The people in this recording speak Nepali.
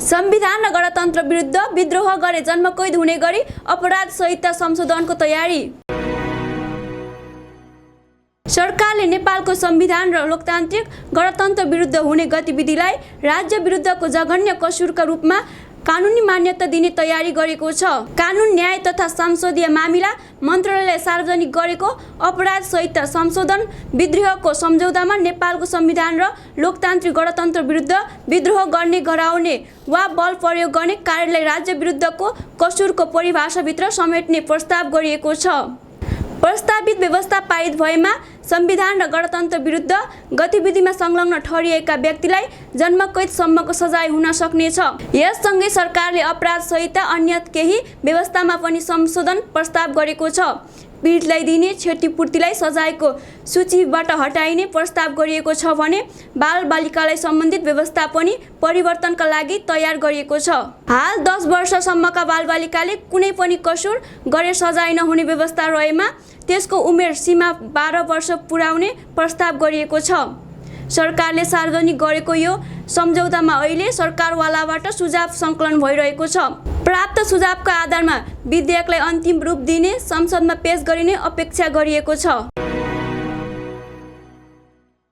संविधान र गणतन्त्र विरुद्ध विद्रोह गरे जन्मकैद हुने गरी अपराध संहिता संशोधनको तयारी। सरकारले नेपालको संविधान र लोकतान्त्रिक गणतन्त्र विरुद्ध हुने गतिविधिलाई राज्य विरुद्धको जघन्य कसुरका रूपमा कानुनी मान्यता दिने तयारी गरेको छ। कानुन न्याय तथा संसदीय मामिला मन्त्रालयले सार्वजनिक गरेको अपराध संहिता संशोधन विद्रोहको सम्झौतामा नेपालको संविधान र लोकतान्त्रिक गणतन्त्र विरुद्ध विद्रोह गर्ने गराउने वा बल प्रयोग गर्ने कार्यलाई राज्य विरुद्धको कसुरको परिभाषाभित्र समेट्ने प्रस्ताव गरिएको छ। प्रस्तावित व्यवस्था पारित भएमा संविधान र गणतन्त्र विरुद्ध गतिविधिमा संलग्न ठहरिएका व्यक्तिलाई जन्मकैदसम्मको सजाय हुन सक्नेछ। यससँगै सरकारले अपराध संहिता अन्य केही व्यवस्थामा पनि संशोधन प्रस्ताव गरेको छ। पीडितलाई दिने क्षतिपूर्तिलाई सजायको सूचीबाट हटाइने प्रस्ताव गरिएको छ भने बालबालिकालाई सम्बन्धित व्यवस्था पनि परिवर्तनका लागि तयार गरिएको छ। हाल 10 वर्षसम्मका बालबालिकाले कुनै पनि कसुर गरे सजाय नहुने व्यवस्था रहेमा त्यसको उमेर सीमा 12 वर्ष पुर्याउने प्रस्ताव गरिएको छ। सरकारले सार्वजनिक गरेको यो सम्झौतामा अहिले सरकारवालाबाट सुझाव सङ्कलन भइरहेको छ। प्राप्त सुझावका आधारमा विधेयकलाई अन्तिम रूप दिने संसदमा पेश गरिने अपेक्षा गरिएको छ।